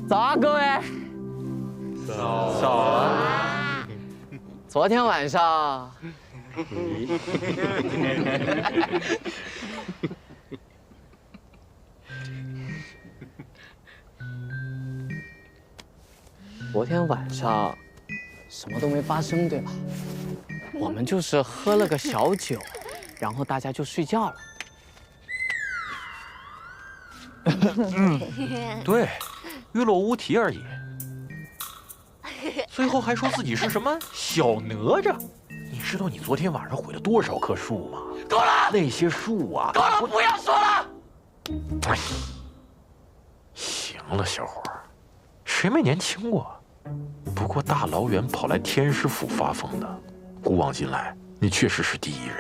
早啊，各位。早啊。昨天晚上。昨天晚上什么都没发生，对吧？我们就是喝了个小酒，然后大家就睡觉了。对，娱乐无题而已。最后还说自己是什么小哪吒？你知道你昨天晚上毁了多少棵树吗？够了！那些树啊，够了！不要说了。行了，小伙儿，谁没年轻过？不过大老远跑来天师府发疯的，古往今来，你确实是第一人。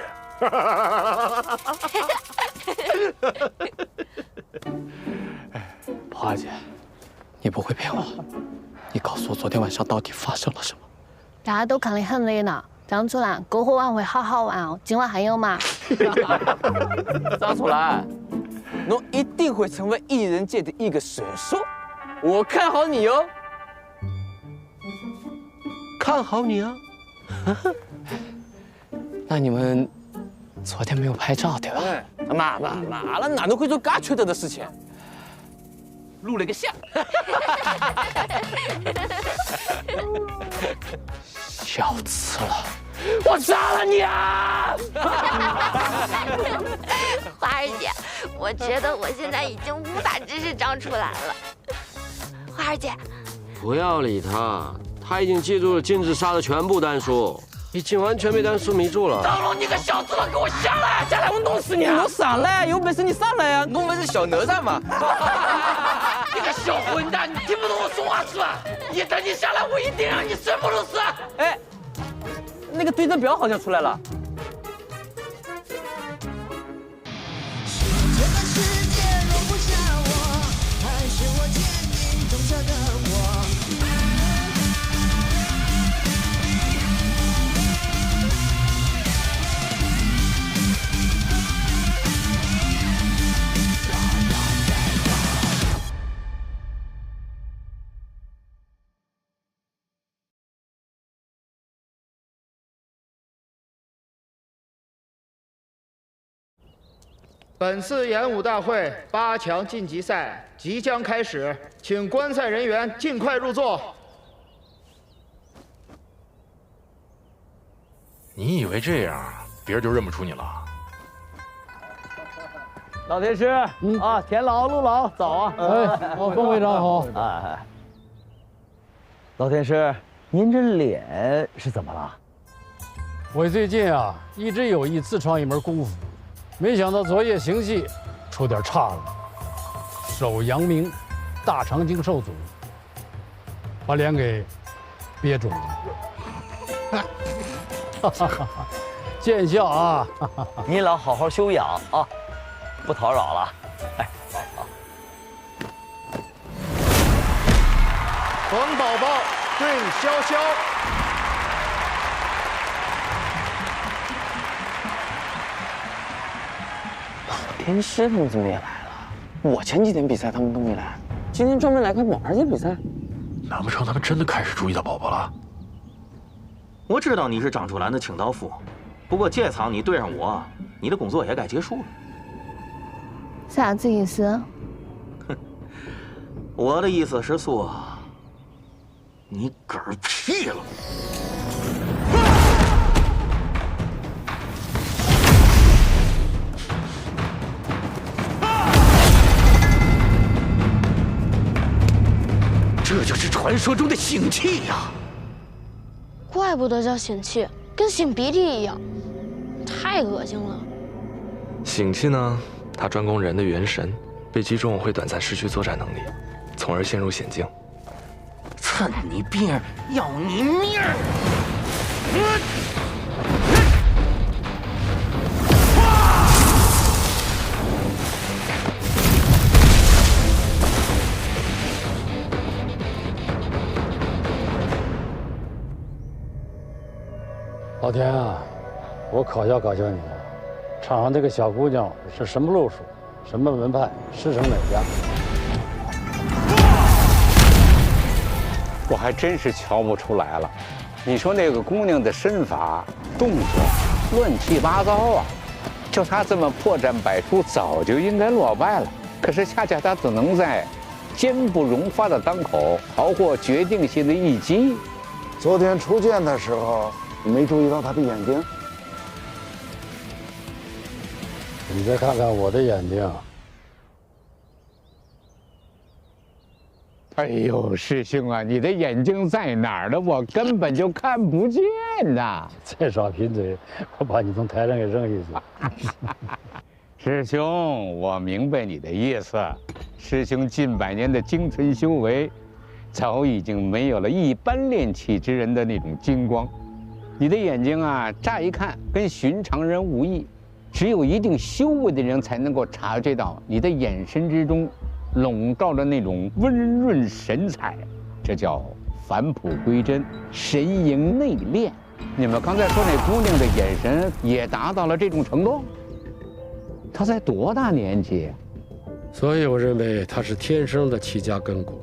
宝二姐，你不会骗我，你告诉我昨天晚上到底发生了什么？大家都看得很热闹，张楚岚篝火晚会好好玩哦，今晚还有吗？张楚岚，侬一定会成为艺人界的一个神兽，我看好你哟。看好你啊！那你们昨天没有拍照对吧？妈了，哪能会做嘎缺德的事情？录了个像。小次了，我杀了你啊！花儿姐，我觉得我现在已经无法直视张楚岚了。花儿姐，不要理他，他已经记住了金子杀的全部单数，已经完全被单数迷住了。张龙，你个小子了，给我下来！下来，我弄死你！你上来，有本事你上来呀！我们是小哪吒嘛！你个小混蛋，你听不懂我说话是吧？一等你下来，我一定让你生不如死！哎，那个对阵表好像出来了。本次演武大会8强晋级赛即将开始，请观赛人员尽快入座。你以为这样别人就认不出你了？老天师啊，田老路老早啊！冯会长好。哎，老天师，您这脸是怎么了？我最近啊，一直有意自创一门功夫。没想到昨夜行戏出点岔了，手阳明大肠经受阻，把脸给憋肿了。见笑啊！您老好好休养啊，不打扰了。哎，好。冯宝宝对潇潇。天师他们怎么也来了？我前几天比赛他们都没来，今天专门来看宝儿姐比赛。难不成他们真的开始注意到宝宝了？我知道你是张楚岚的清道夫，不过这场你对上我，你的工作也该结束了。啥子意思？我的意思是说，你嗝屁了。这就是传说中的腥气呀！怪不得叫腥气，跟擤鼻涕一样，太恶心了。腥气呢，它专攻人的元神，被击中会短暂失去作战能力，从而陷入险境。趁你病，要你命！老田啊，我考教考教你了，场上这个小姑娘是什么路数，什么门派，师承哪家？我还真是瞧不出来了。你说那个姑娘的身法、动作乱七八糟啊，就她这么破绽百出，早就应该落败了。可是恰恰她只能在坚不容发的当口逃过决定性的一击。昨天出剑的时候，你没注意到她的眼睛？你再看看我的眼睛。哎呦，师兄啊，你的眼睛在哪儿呢？我根本就看不见呐！再耍贫嘴，我把你从台上给扔下去。师兄，我明白你的意思。师兄近百年的精纯修为，早已经没有了一般练气之人的那种金光。你的眼睛啊，乍一看跟寻常人无异，只有一定修为的人才能够察觉到你的眼神之中笼罩着那种温润神采，这叫返璞归真，神盈内敛。你们刚才说那姑娘的眼神也达到了这种程度？她才多大年纪？所以我认为她是天生的气家根骨。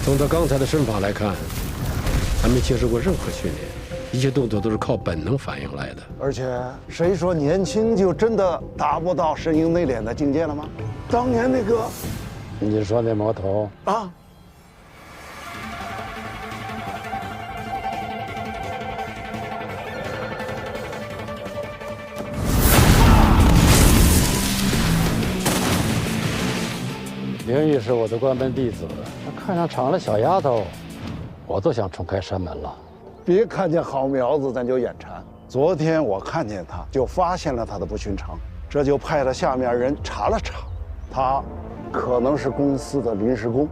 从她刚才的身法来看，还没接受过任何训练，一切动作都是靠本能反应来的。而且谁说年轻就真的达不到神盈内敛的境界了吗？当年那个，你说那毛头啊，灵玉是我的关门弟子，她看上场了小丫头，我都想重开山门了。别看见好苗子咱就眼馋。昨天我看见他，就发现了他的不寻常，这就派了下面人查了查，他可能是公司的临时工。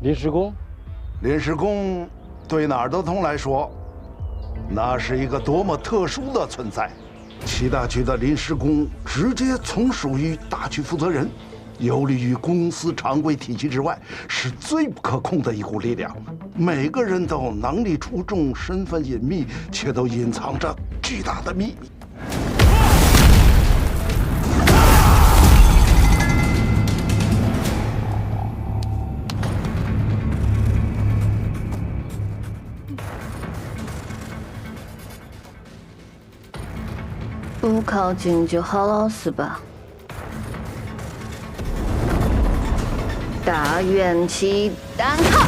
临时工？临时工对哪儿德通来说，那是一个多么特殊的存在。七大区的临时工直接从属于大区负责人，游离于公司常规体系之外，是最不可控的一股力量。每个人都能力出众，身份隐秘，却都隐藏着巨大的秘密。不靠近就好老实吧。大元气单靠。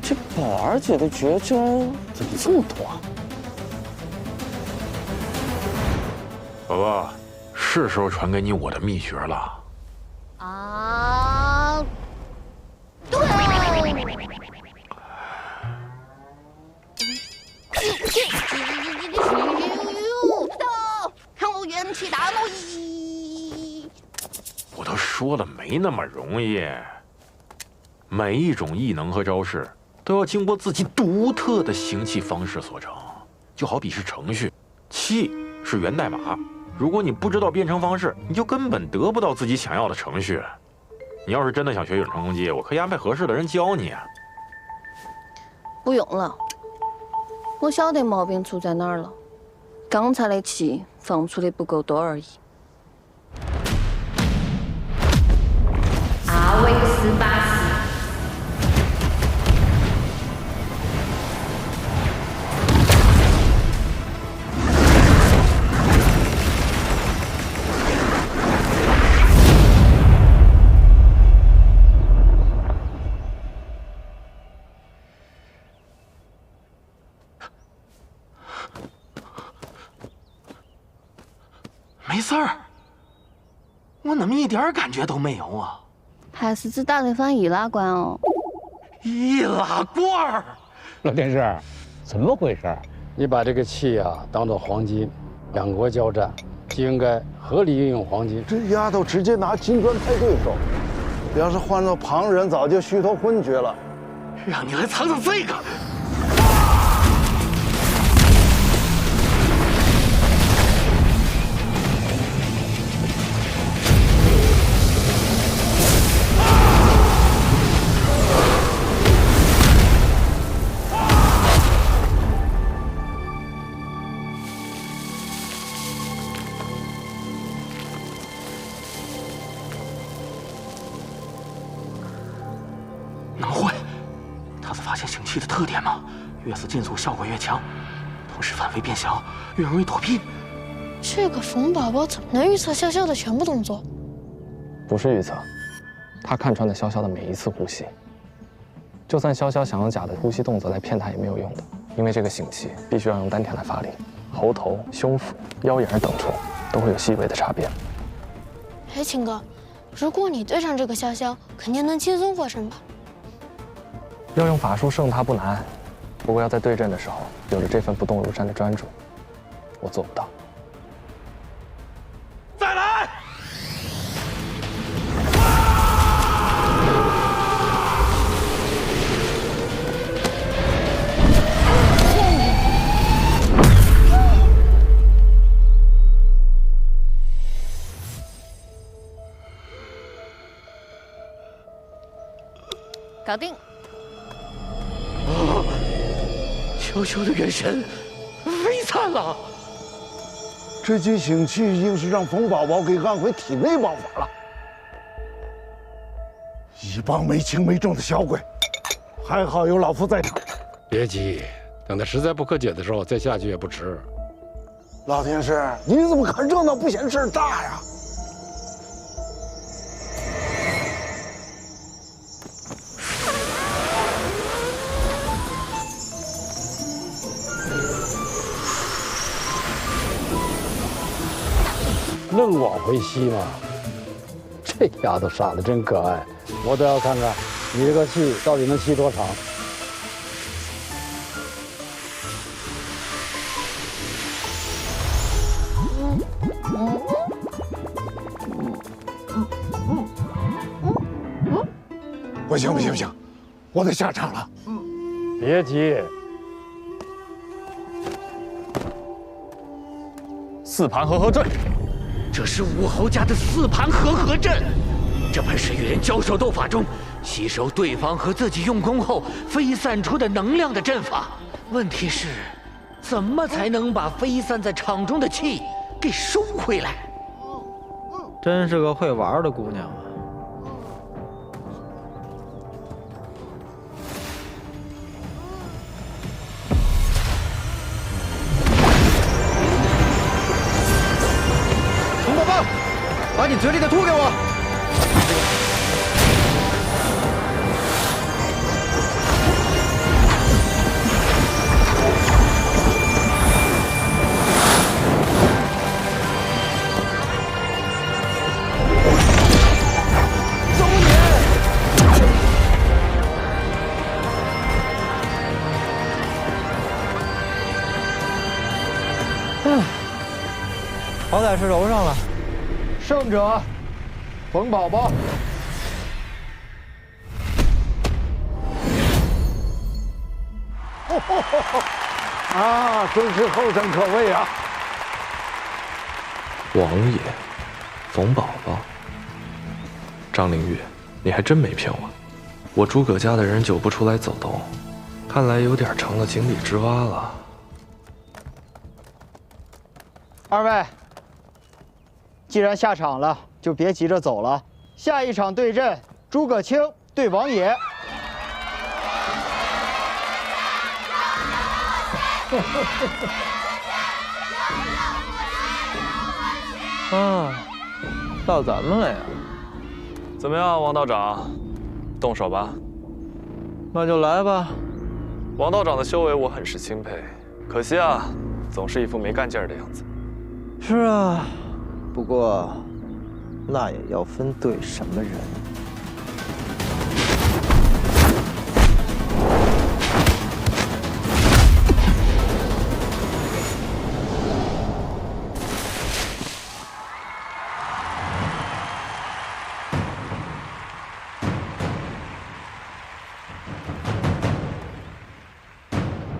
这宝儿姐的绝招怎么这么多啊？宝宝，是时候传给你我的秘诀了。啊！对。看我元气大挪移！我都说了，没那么容易。每一种异能和招式都要经过自己独特的行气方式所成，就好比是程序，气是源代码。如果你不知道编程方式，你就根本得不到自己想要的程序。你要是真的想学远程攻击，我可以安排合适的人教你啊。不用了，我晓得毛病出在哪儿了，刚才的气放出的不够多而已。阿维斯巴斯。没事儿，我怎么一点感觉都没有啊？还是只打得反易拉罐哦。易拉罐？老天师，怎么回事？你把这个气啊当做黄金，两国交战就应该合理运用黄金。这丫头直接拿金砖拍对手，要是换做旁人，早就虚脱昏厥了。让你来尝尝这个。是刑器的特点吗？越是近处效果越强，同时范围变小，越容易躲避。这个冯宝宝怎么能预测潇潇的全部动作？不是预测，他看穿了潇潇的每一次呼吸。就算潇潇想用假的呼吸动作来骗他也没有用的，因为这个刑器必须要用丹田来发力，喉头、胸腹、腰眼等处都会有细微的差别。哎，秦哥，如果你对上这个潇潇，肯定能轻松获胜吧？要用法术胜他不难，不过要在对阵的时候有着这份不动如山的专注，我做不到。再来！搞定。潇潇的元神飞散了，这具刑器硬是让冯宝宝给按回体内爆发了。一帮没轻没重的小鬼，还好有老夫在场。别急，等他实在不可解的时候再下去也不迟。老天师，你怎么看热闹不嫌事儿大呀？愣往回吸嘛，这丫头傻得真可爱，我倒要看看你这个气到底能吸多长。不行不行不行，我得下场了。别急，四盘合合阵。这是武侯家的4盘合合阵，这本是与人交手斗法中吸收对方和自己用功后飞散出的能量的阵法。问题是，怎么才能把飞散在场中的气给收回来？真是个会玩的姑娘啊！红宝宝，把你嘴里的吐给我！好歹是揉上了。胜者，冯宝宝。啊，真是后生可畏啊！王爷，冯宝宝，张灵玉，你还真没骗我。我诸葛家的人久不出来走动，看来有点成了井底之蛙了。二位，既然下场了，就别急着走了。下一场对阵，诸葛青对王爷。啊，到咱们了呀！怎么样，王道长，动手吧。那就来吧。王道长的修为我很是钦佩，可惜啊，总是一副没干劲儿的样子。是啊，不过那也要分对什么人。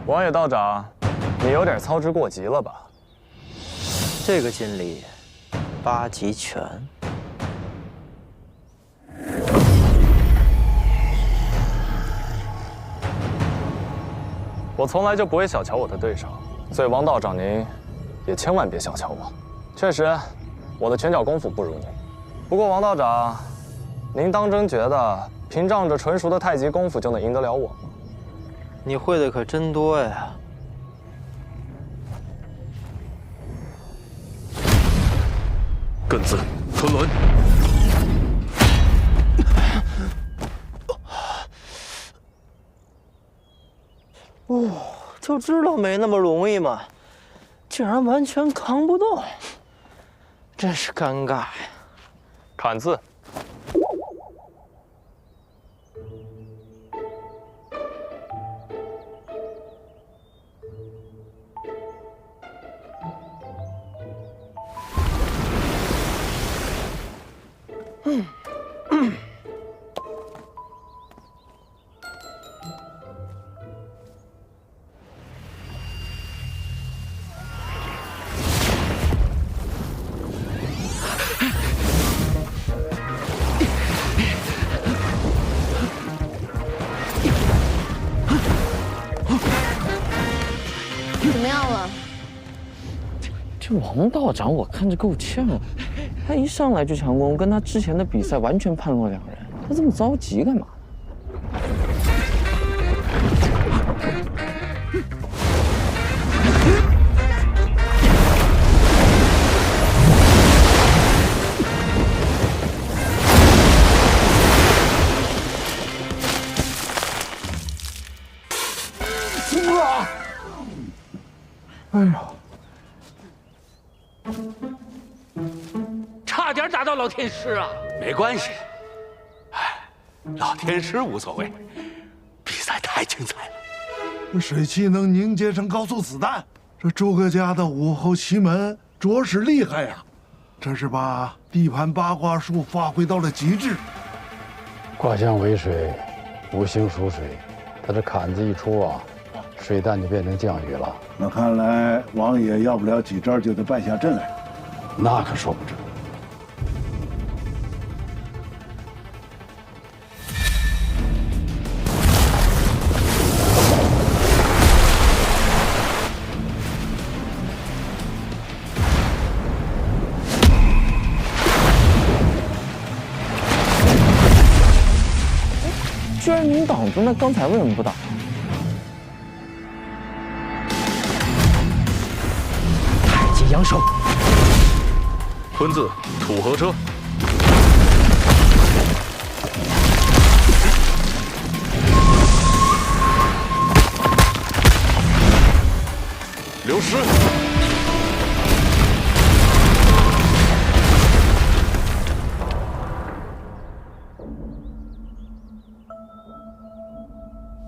王爷道长，你有点操之过急了吧？这个劲力，8极拳。我从来就不会小瞧我的对手，所以王道长您也千万别小瞧我。确实，我的拳脚功夫不如您。不过王道长，您当真觉得凭仗着纯熟的太极功夫就能赢得了我吗？你会的可真多呀。艮字吞轮。哦，就知道没那么容易嘛，竟然完全扛不动，真是尴尬呀。砍字。怎么样了？这王道长我看着够呛啊，他一上来就强攻，跟他之前的比赛完全判若两人。他这么着急干嘛？哎呀！差点打到老天师啊！没关系，哎，老天师无所谓，比赛太精彩了。水汽能凝结成高速子弹，这诸葛家的武侯奇门着实厉害呀！这是把地盘八卦术发挥到了极致。卦象为水，五行属水，他这坎子一出啊，水弹就变成降雨了。那看来王爷要不了几招就得败下阵来。那可说不准。居然能挡住，那刚才为什么不挡？太极阳手。吞字土河车。流失。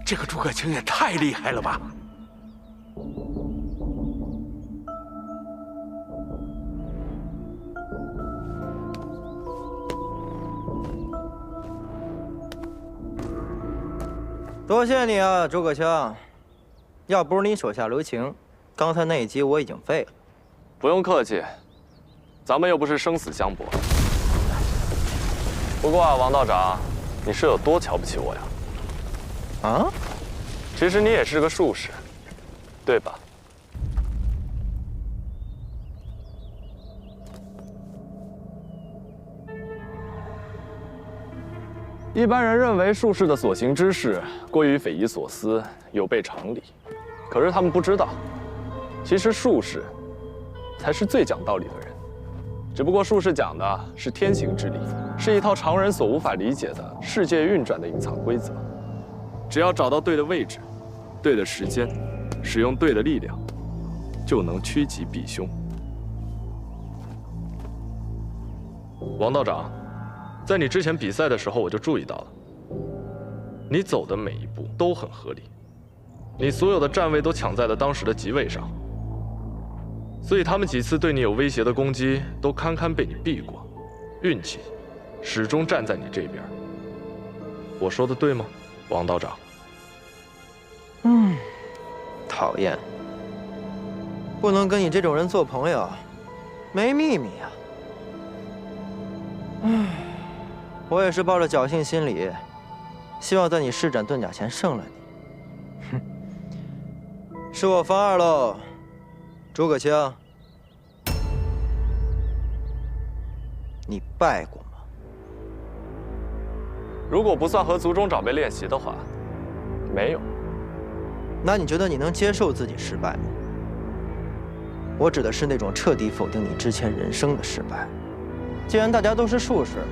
这个诸葛青也太厉害了吧！多谢你啊，诸葛青。要不是你手下留情，刚才那一击我已经废了。不用客气，咱们又不是生死相搏。不过啊，王道长，你是有多瞧不起我呀？啊？其实你也是个术士，对吧？一般人认为术士的所行之事过于匪夷所思，有悖常理。可是他们不知道，其实术士才是最讲道理的人。只不过术士讲的是天行之理，是一套常人所无法理解的世界运转的隐藏规则。只要找到对的位置、对的时间，使用对的力量，就能趋吉避凶。王道长，在你之前比赛的时候，我就注意到了，你走的每一步都很合理，你所有的站位都抢在了当时的吉位上，所以他们几次对你有威胁的攻击都堪堪被你避过，运气始终站在你这边。我说的对吗？王道长，讨厌，不能跟你这种人做朋友，没秘密啊。我也是抱着侥幸心理，希望在你施展遁甲前胜了你。哼，是我方二喽，诸葛青，你败过吗？如果不算和族中长辈练习的话，没有。那你觉得你能接受自己失败吗？我指的是那种彻底否定你之前人生的失败。既然大家都是术士，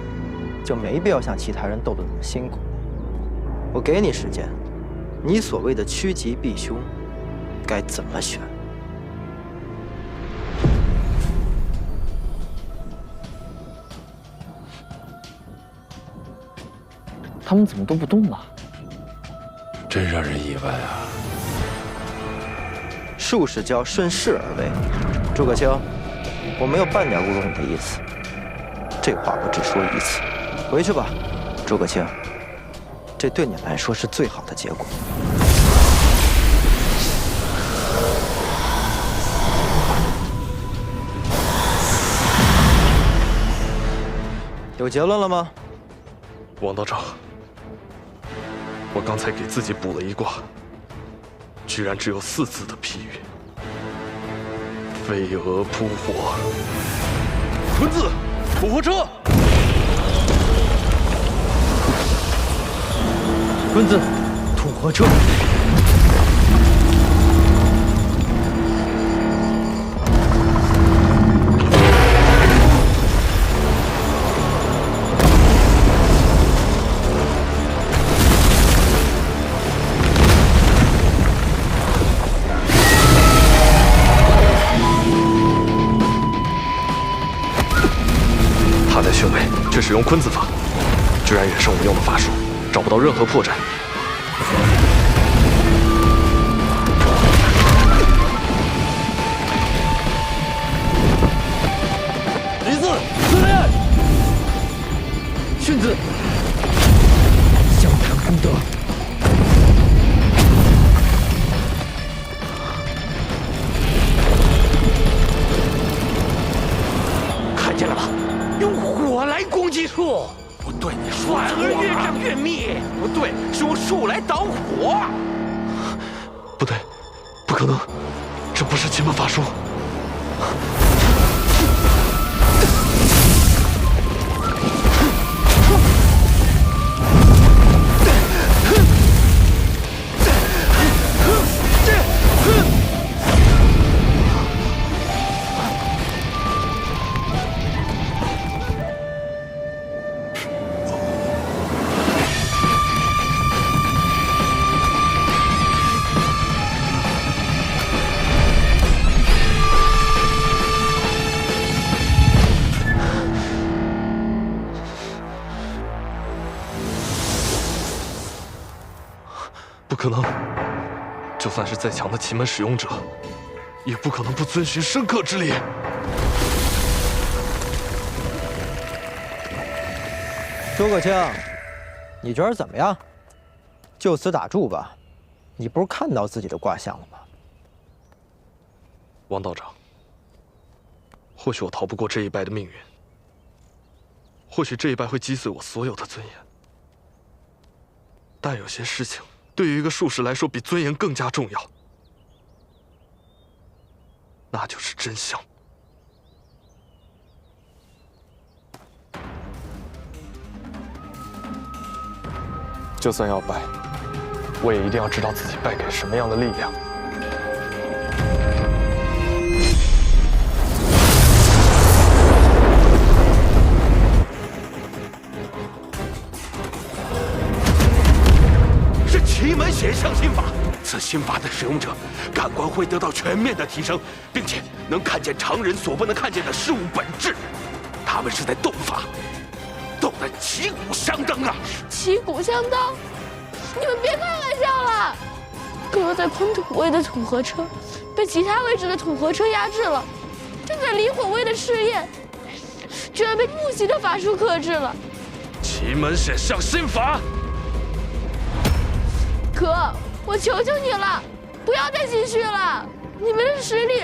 就没必要像其他人斗得那么辛苦。我给你时间，你所谓的趋吉避凶，该怎么选？他们怎么都不动了？真让人意外啊！术士就要顺势而为。诸葛青，我没有半点侮辱你的意思。这话我只说一次，回去吧，诸葛青。这对你来说是最好的结果。有结论了吗？王道长，我刚才给自己卜了一卦，居然只有4字的譬喻：飞蛾扑火。坤子，土火车。坤子，土火车。他在训位却使用坤字法，居然也是我用的法术，找不到任何破绽。李字，司令，训子，相谈功德。看见了吧？用火来攻击术。不对，你说反而越长越密。不对，是用术来挡火。不对，不可能，这不是奇门法术。不可能，就算是再强的奇门使用者，也不可能不遵循生克之理。诸葛青，你觉得怎么样？就此打住吧。你不是看到自己的卦象了吗？王道长，或许我逃不过这一败的命运，或许这一败会击碎我所有的尊严，但有些事情对于一个术士来说，比尊严更加重要，那就是真相。就算要败，我也一定要知道自己败给什么样的力量。是奇门显象心法，此心法的使用者感官会得到全面的提升，并且能看见常人所不能看见的事物本质。他们是在斗法，斗得旗鼓相当啊！旗鼓相当？你们别开玩笑了！哥在坤土位的土合车被其他位置的土合车压制了，正在离火位的试验居然被木系的法术克制了。奇门显象心法。哥，我求求你了，不要再继续了！你们的实力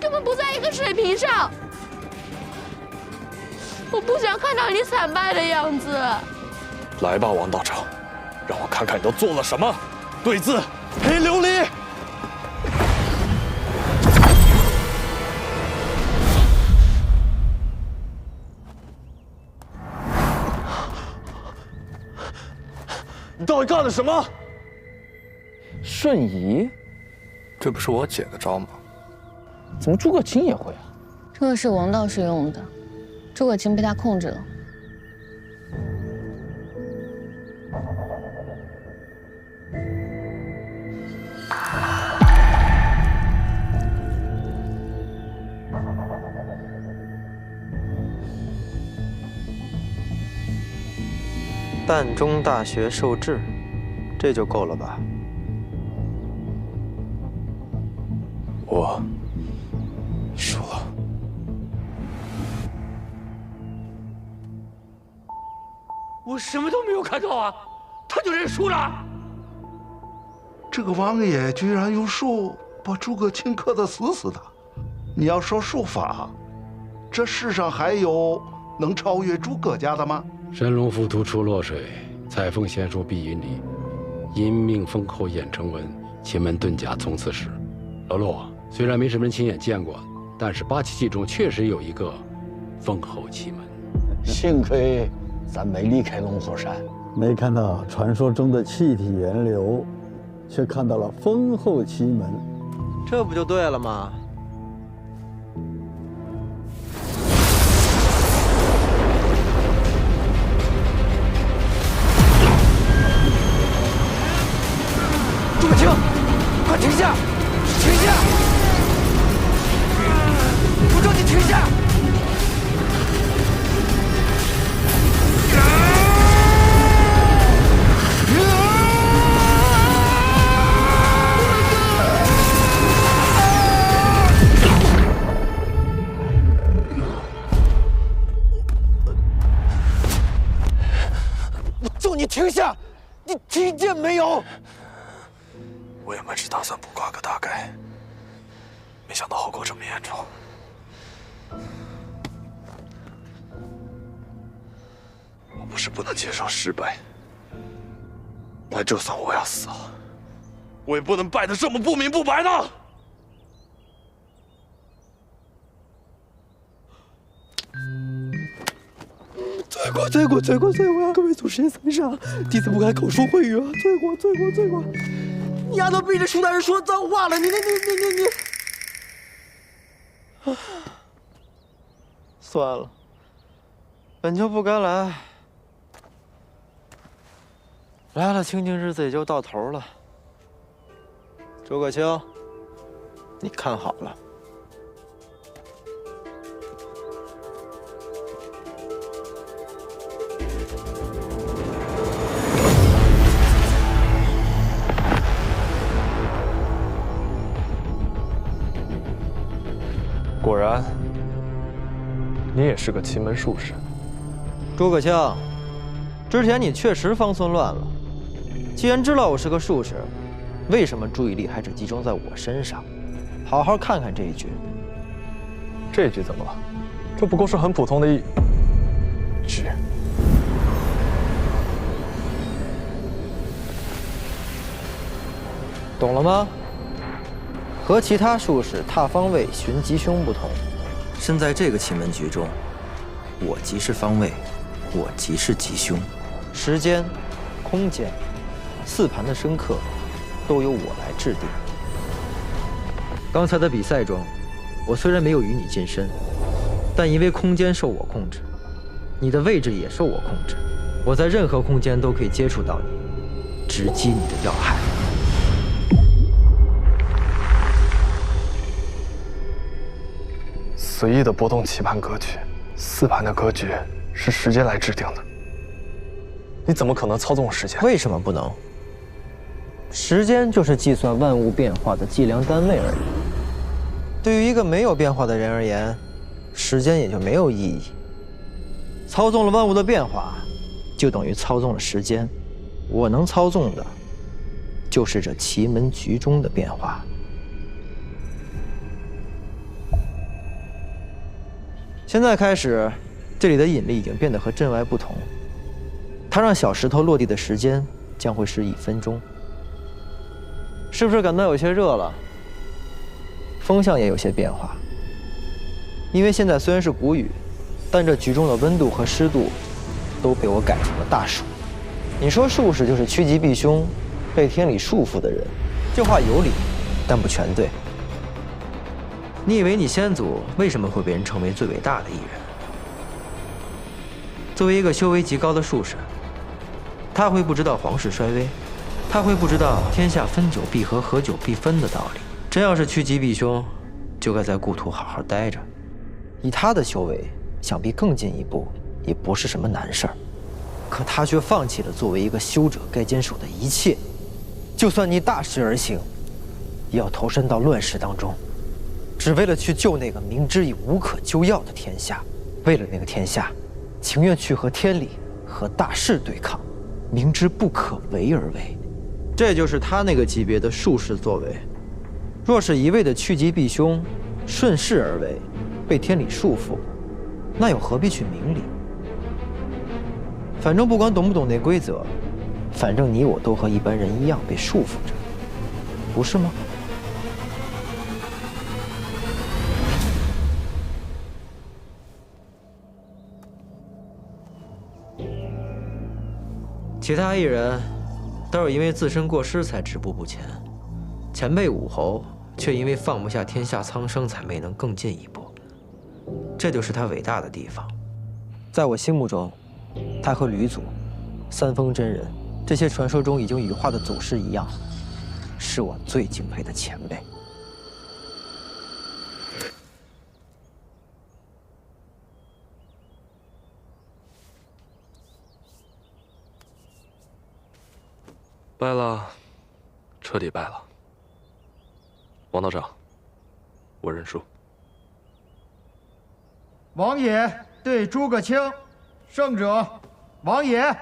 根本不在一个水平上，我不想看到你惨败的样子。来吧，王道长，让我看看你都做了什么。对字，黑琉璃。你到底干了什么？瞬移，这不是我姐的招吗？怎么诸葛青也会啊？这个是王道士用的，诸葛青被他控制了。淡中大学受制，这就够了吧？我输了。我什么都没有看到啊，他就认输了。这个王爷居然用术把诸葛青克得死死的。你要说术法，这世上还有能超越诸葛家的吗？神龙浮屠出洛水，彩凤仙术碧云里，阴命封后演成文，奇门遁甲从此始。老陆，虽然没什么人亲眼见过，但是8奇迹中确实有一个封后奇门。幸亏咱没离开龙虎山，没看到传说中的气体源流，却看到了封后奇门，这不就对了吗？诸葛青，快停下！停下！我叫你停下！我叫你停下！你听见没有？我原本只打算卜卦个大概，没想到后果这么严重。我不是不能接受失败，但就算我要死了，我也不能败得这么不明不白的。罪过！各位祖师爷在上，弟子不该口出秽语啊！罪过！你丫头逼着舒大人说脏话了！你！算了，本就不该来，来了清静日子也就到头了。诸葛青，你看好了。果然，你也是个奇门术士。诸葛青，之前你确实方寸乱了。既然知道我是个术士，为什么注意力还只集中在我身上？好好看看这一局。这一局怎么了？这不过是很普通的一局。懂了吗？和其他术士踏方位寻吉凶不同，身在这个奇门局中，我即是方位，我即是吉凶，时间、空间、4盘的生克，都由我来制定。刚才的比赛中，我虽然没有与你近身，但因为空间受我控制，你的位置也受我控制，我在任何空间都可以接触到你，直击你的要害。随意的波动棋盘格局，4盘的格局是时间来制定的。你怎么可能操纵时间？为什么不能？时间就是计算万物变化的计量单位而已。对于一个没有变化的人而言，时间也就没有意义。操纵了万物的变化，就等于操纵了时间。我能操纵的，就是这奇门局中的变化。现在开始，这里的引力已经变得和阵外不同。它让小石头落地的时间将会是1分钟。是不是感到有些热了？风向也有些变化。因为现在虽然是谷雨，但这局中的温度和湿度都被我改成了大暑。你说术士就是趋吉避凶，被天理束缚的人，这话有理。但不全对。你以为你先祖为什么会被人称为最伟大的艺人？作为一个修为极高的术士，他会不知道皇室衰微，他会不知道天下分久必合，合久必分的道理。真要是趋吉避凶，就该在故土好好待着。以他的修为，想必更进一步也不是什么难事儿。可他却放弃了作为一个修者该坚守的一切，就算逆大势而行，也要投身到乱世当中，只为了去救那个明知已无可救药的天下。为了那个天下，情愿去和天理、和大势对抗，明知不可为而为。这就是他那个级别的术士作为。若是一味的趋吉避凶、顺势而为，被天理束缚，那又何必去明理？反正不管懂不懂那规则，反正你我都和一般人一样被束缚着，不是吗？其他艺人都是因为自身过失才止步不前，前辈武侯却因为放不下天下苍生才没能更进一步。这就是他伟大的地方。在我心目中，他和吕祖、三丰真人这些传说中已经羽化的祖师一样，是我最敬佩的前辈。败了，彻底败了。王道长，我认输。王爷对诸葛青，胜者王爷。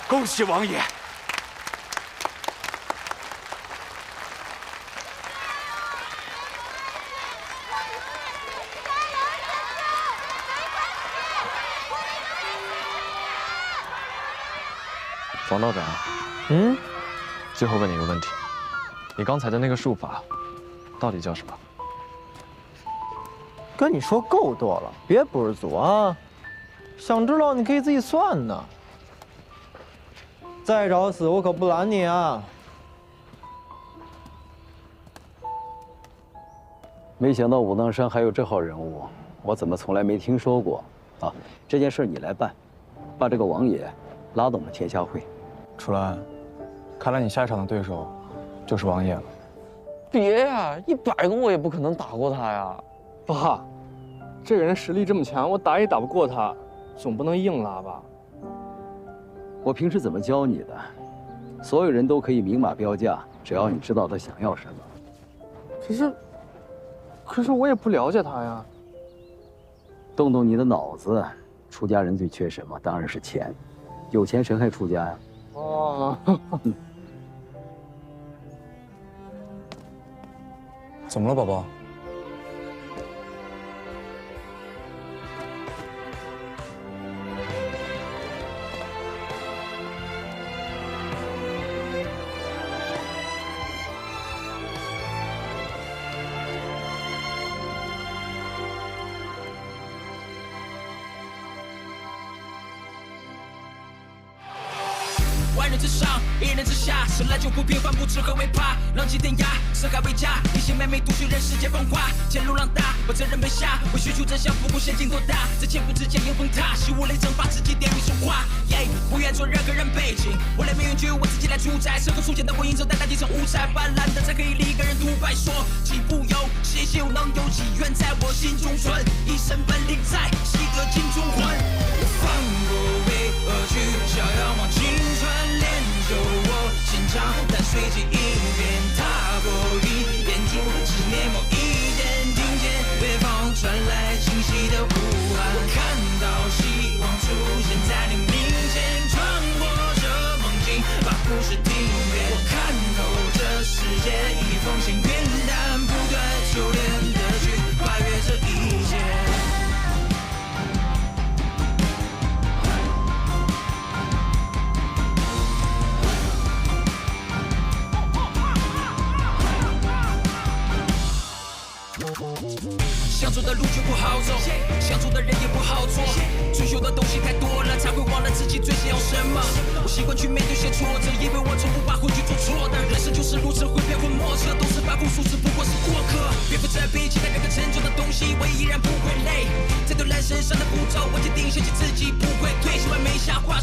恭喜王爷！王道长，最后问你一个问题，你刚才的那个术法，到底叫什么？跟你说够多了，别不知足啊！想知道你可以自己算呢。再找死我可不拦你啊！没想到武当山还有这号人物，我怎么从来没听说过啊？这件事你来办，把这个王爷拉到我们天下会。楚岚，看来你下一场的对手就是王爷了。别呀，100个我也不可能打过他呀。爸，这个人实力这么强，我打也打不过他，总不能硬拉吧？我平时怎么教你的？所有人都可以明码标价，只要你知道他想要什么。可是我也不了解他呀。动动你的脑子，出家人最缺什么？当然是钱。有钱谁还出家呀？哦。怎么了，宝宝？万人之上，一人之下，生来就不平凡，不知何为怕。浪迹天涯，四海为家，一些妹妹独去任世界风华。前路浪大，把责任背下，为寻求真相，不顾险境多大。在千夫之间迎风踏，习武雷震，把自己点于神话。不愿做任何人背景，我来命运就由我自己来主宰。身后出现的火影，正在大地上五彩斑斓的，在黑里一个人独白说：岂不有谁又能有几愿在我心中存？一身本领在，习得金中魂。放过为何去，逍遥望青春。练就我心肠，但随即应变，踏过一眼珠，只念某一点，听见北方传来清晰的呼喊，我看到希望出现在你面前，穿过这梦境，把故事听遍，我看透这世界一封信，云淡不断修炼的去跨越这一切。想走的路却不好走，想做的人也不好做，追求的东西太多了，才会忘了自己最想要什么。我习惯去面对些挫折，因为我从不把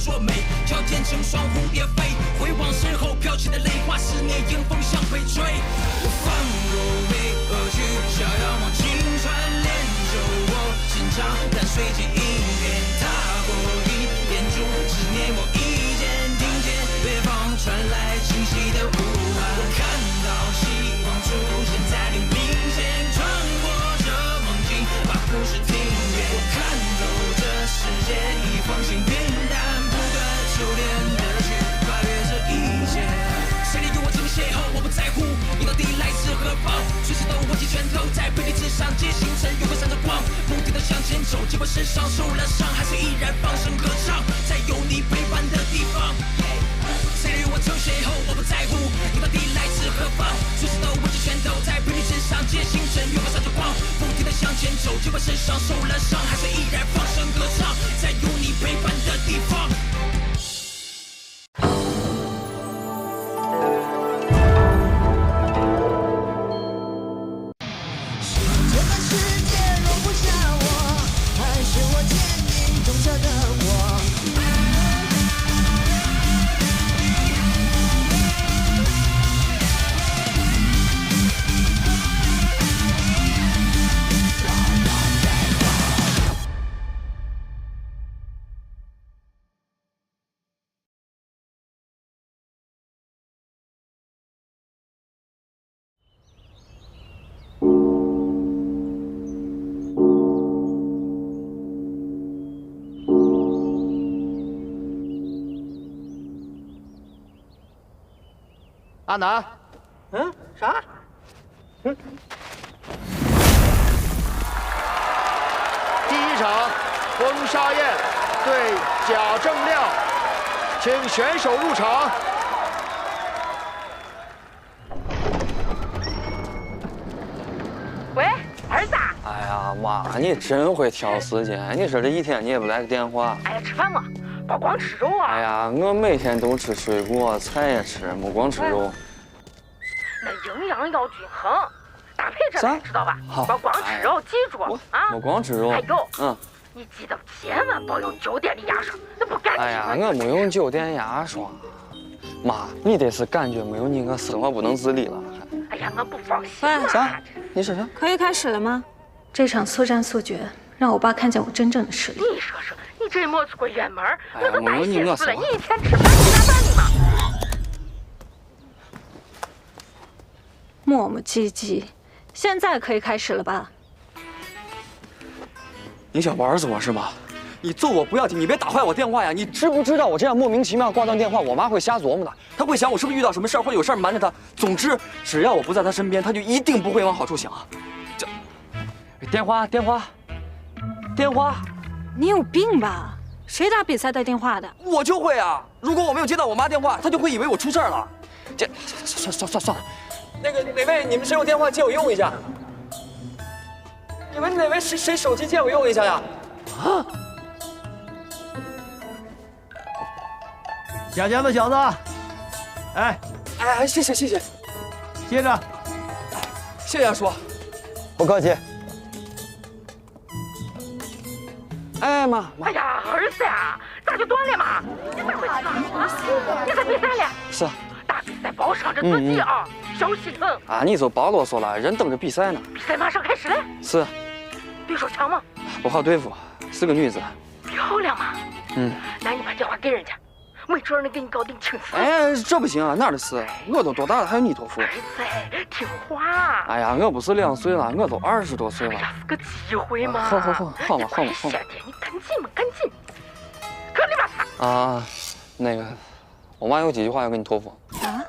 说美，条件成双蝴蝶飞，回望身后飘起的泪花，思念迎风向北吹。我放过为何去，想要往青春练就我心肠，但随即一遍踏过一片竹，思念我一见听见北方传来清晰的呼喊，我看到希望出现在你面前，穿过这梦境，把故事听遍，我看透这世界已放晴平淡，不断修炼的去跨越这一切。谁与我争邂逅，我不在乎，你到底来自何方？随时都握紧拳头，在背地之上皆星辰，永恒闪着光，目的地向前走，尽管身上受了伤，还是依然放声歌唱，在有你陪伴的地方。谁与我争邂逅，我不在乎，你到底来自何方？随时都握紧拳头，在背地之上皆星辰，永恒闪着光，不停地向前走，尽管身上受了伤，还是依然放声歌唱，在有你陪伴的地方。阿南，啥？第一场，风沙燕对贾正亮，请选手入场。喂，儿子。哎呀，妈，你真会挑时间。你说这一天你也不来个电话。哎呀，吃饭嘛，别光吃肉啊。哎呀，我每天都吃水果，菜也吃，没光吃肉。那营养要均衡，搭配着来，知道吧？别光吃肉，记住啊。没光吃肉。还有，你记得千万别用酒店的牙刷，那不干净。哎呀，我没用酒店牙刷。妈，你得是感觉没有你，我生活不能自理了。哎呀，我不放心。喂，啥？你说啥？可以开始了吗？这场速战速决，让我爸看见我真正的实力。你说说，你这没出过远门，我都白心思了。你一天吃饭你咋办的嘛？磨磨唧唧，现在可以开始了吧？你想玩死我是吗？你揍我不要紧，你别打坏我电话呀！你知不知道我这样莫名其妙挂断电话，我妈会瞎琢磨的。她会想我是不是遇到什么事儿，或者有事儿瞒着她。总之，只要我不在她身边，她就一定不会往好处想。这电话，你有病吧？谁打比赛带电话的？我就会啊！如果我没有接到我妈电话，她就会以为我出事儿了。这算了。那个哪位，你们谁有电话借我用一下？你们哪位谁手机借我用一下呀？啊！贾家的小子，哎，谢谢，接着，谢谢阿叔，不客气。哎妈，哎呀，儿子呀，咋就断了嘛？你咋回事啊？你咋比赛了？是。大比赛别伤着自己啊，小心疼。啊，你就别啰嗦了，人等着比赛呢。比赛马上开始了。是。对手强吗？不好对付，是个女子。漂亮吗？那你把电话给人家，没准能给你搞定情丝。哎，这不行啊，哪儿的事？我都多大了，还有你托付？儿子，听话。哎呀，我不是2岁了，我都20多岁了。哎呀，是个机会嘛。好嘛。夏天，你赶紧，可你妈擦！啊，那个，我妈有几句话要跟你托付。啊？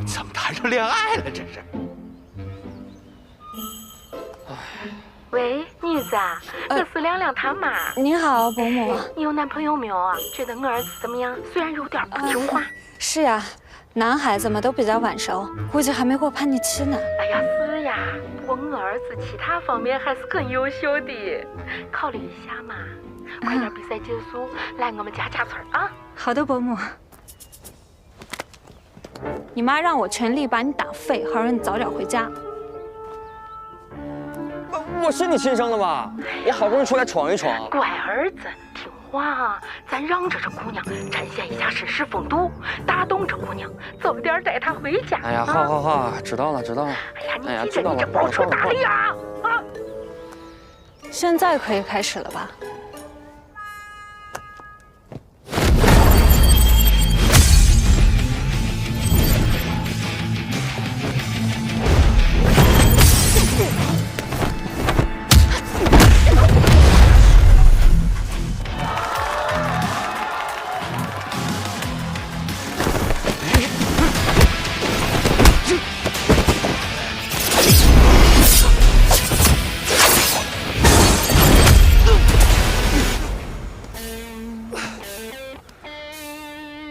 怎么谈上恋爱了？这是。喂，女子啊，我是亮亮他妈。你好，伯母。你有男朋友没有啊？觉得我儿子怎么样？虽然有点不听话。是呀，男孩子们都比较晚熟，估计还没过叛逆期呢。哎呀，是呀，不过我儿子其他方面还是很优秀的，考虑一下嘛。快点比赛结束，来我们家加村啊！好的，伯母。你妈让我全力把你打废，好让你早点回家。我是你亲生的吗？我好不容易出来闯一闯。乖儿子，听话啊！咱让着这姑娘展现一下绅士风度，打动这姑娘，早点带她回家。哎呀，好，知道了。哎呀，知道了。你这包车大力啊！啊！现在可以开始了吧？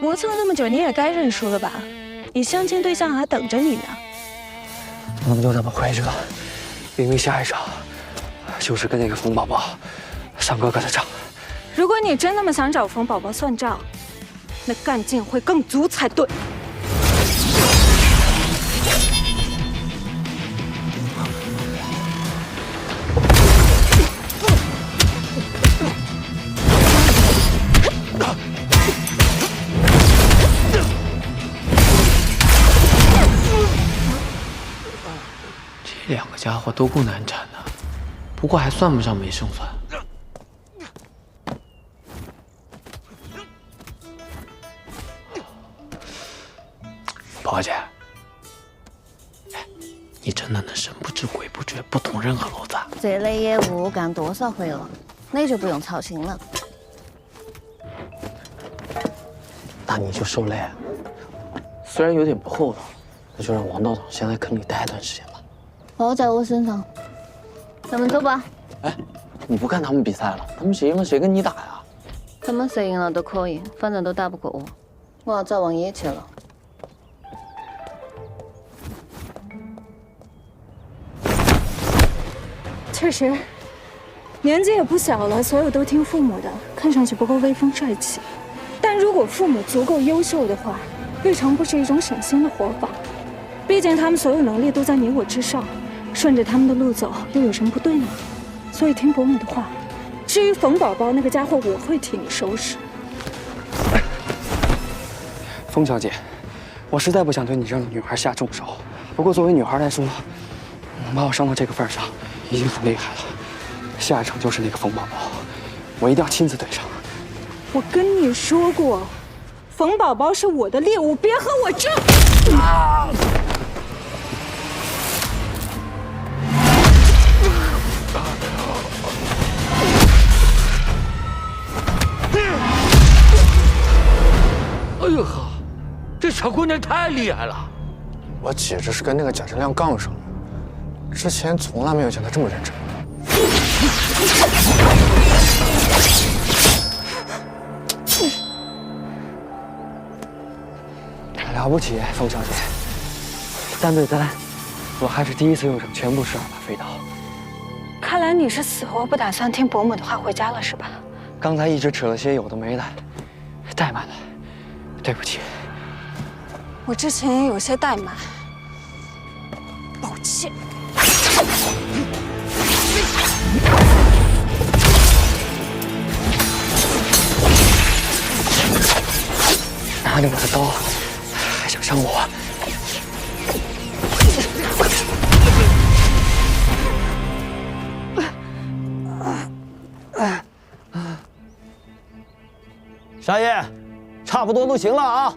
磨蹭了那么久，你也该认输了吧？你相亲对象还等着你呢。我们就这么回去了，明明下一场就是跟那个冯宝宝上哥哥的账。如果你真那么想找冯宝宝算账，那干劲会更足才对。这两个家伙都不难缠的，不过还算不上没胜算。宝姐，你真的能神不知鬼不觉，不动任何娄子？这类业务干多少回了，那就不用操心了。那你就受累，虽然有点不厚道，那就让王道长先在坑里待一段时间吧。包在我身上，咱们走吧。哎，你不看他们比赛了？他们谁赢了谁跟你打呀？他们谁赢了都可以，反正都打不过我。我要找王爷去了。确实，年纪也不小了，所有都听父母的，看上去不够威风帅气。但如果父母足够优秀的话，未尝不是一种省心的活法。毕竟他们所有能力都在你我之上，顺着他们的路走，又有什么不对呢？所以听伯母的话。至于冯宝宝那个家伙，我会替你收拾。冯小姐，我实在不想对你这样的女孩下重手，不过作为女孩来说，把我伤到这个份上，已经很厉害了。下一场就是那个冯宝宝，我一定要亲自对上。我跟你说过，冯宝宝是我的猎物，别和我争。哎呦呵，这小姑娘太厉害了！我姐这是跟那个贾振亮杠上了，之前从来没有见她这么认真。了不起，冯小姐，3对3，我还是第一次用上全部12把飞刀。看来你是死活不打算听伯母的话回家了，是吧？刚才一直扯了些有的没的，怠慢了，对不起。我之前也有些怠慢，抱歉。拿着我的刀，还想伤我？沙叶，差不多都行了啊。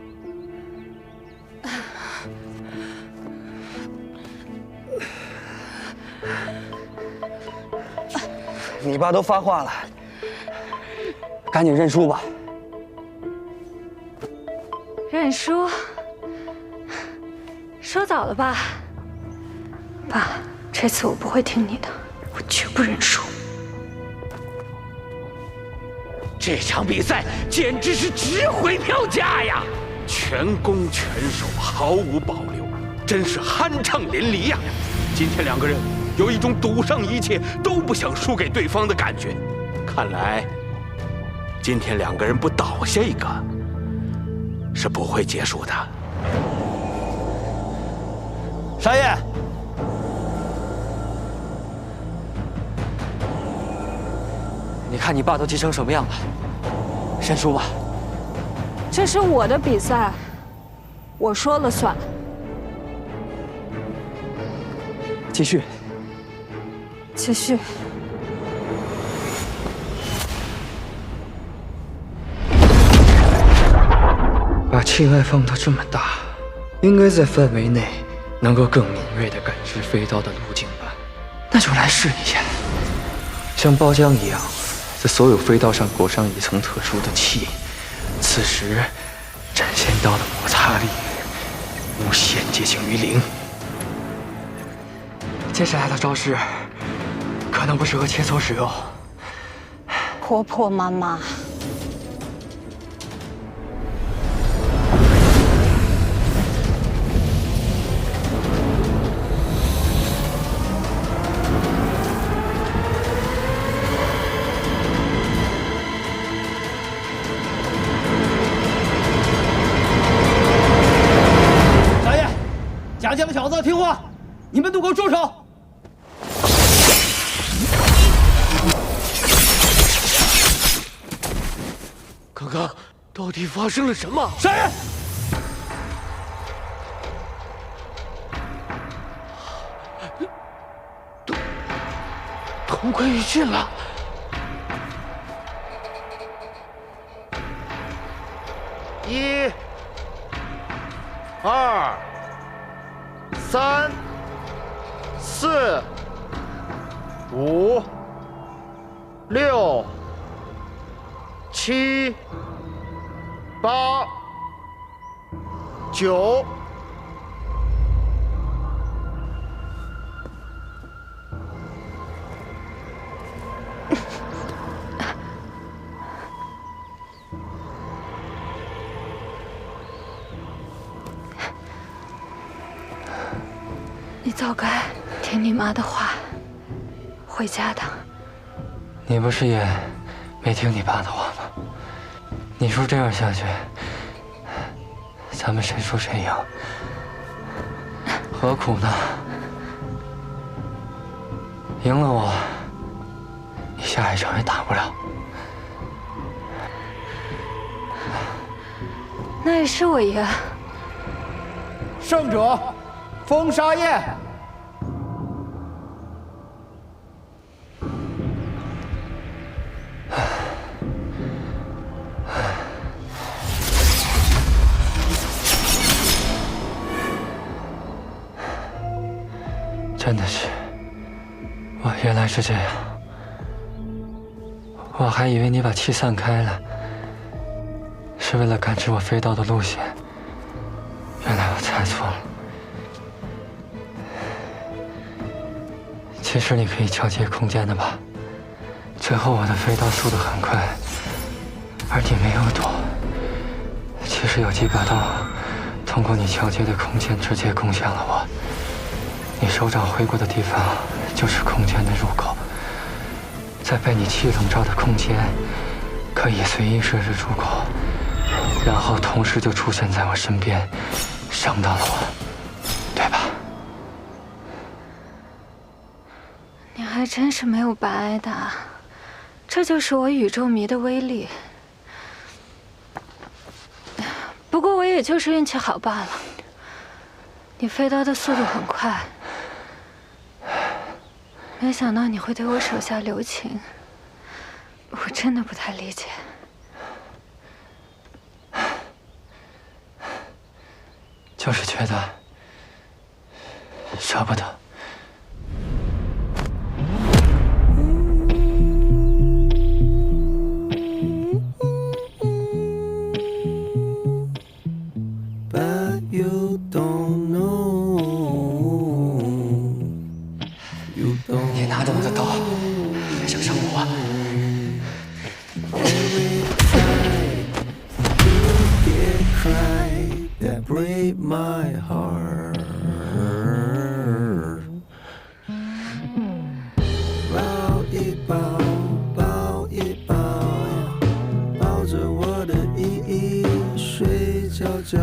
你爸都发话了，赶紧认输吧。认输？说早了吧？爸，这次我不会听你的，我绝不认输。这场比赛简直是值回票价呀！全攻全守，毫无保留，真是酣畅淋漓呀！今天两个人有一种赌上一切都不想输给对方的感觉。看来，今天两个人不倒下一个，是不会结束的。沙叶，你看你爸都急成什么样了，认输吧。这是我的比赛，我说了算。继续。继续。把气脉放到这么大，应该在范围内能够更敏锐地感知飞刀的路径吧？那就来试一下，像包浆一样，在所有飞刀上裹上一层特殊的气，此时斩仙刀的摩擦力无限接近于零。接下来的招式可能不适合切磋使用。婆婆妈妈。家将小子听话，你们都给我住手！刚刚到底发生了什么？杀人！同归于尽了。1、2、3、4、5、6、7、8、9。你早该听你妈的话，回家的。你不是也没听你爸的话吗？你说这样下去，咱们谁输谁赢？何苦呢？赢了我，你下一场也打不了。那也是我赢。胜者封杀宴。真的是，我原来是这样。我还以为你把气散开了，是为了感知我飞刀的路线。原来我猜错了。其实你可以调节空间的吧？最后我的飞刀速度很快，而你没有躲。其实有几把刀通过你调节的空间直接攻向了我。你手掌挥过的地方就是空间的入口，在被你气笼罩的空间，可以随意设置入口，然后同时就出现在我身边，伤到了我，对吧？你还真是没有白挨打，这就是我宇宙迷的威力。不过我也就是运气好罢了。你飞刀的速度很快，没想到你会对我手下留情，我真的不太理解。就是觉得舍不得。你拿着我的刀，还想伤我？抱一抱，抱一抱，抱着我的依依睡觉觉。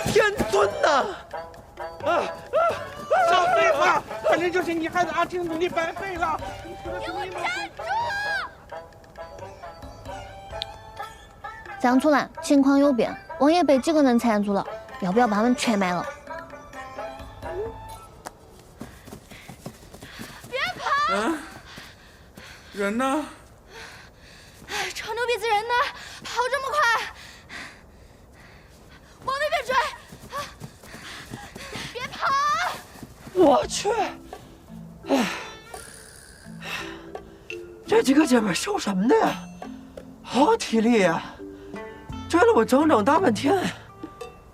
天尊呐！少废话，反正就是你孩子阿婷努力白费了。给我站住！张楚岚，情况有变，王爷被几个人缠住了，要不要把他们全卖了？别跑！人呢？臭牛鼻子人呢？跑这么快！往那边追！别跑！我去！哎，这几个姐妹受什么的呀？好体力呀！追了我整整大半天，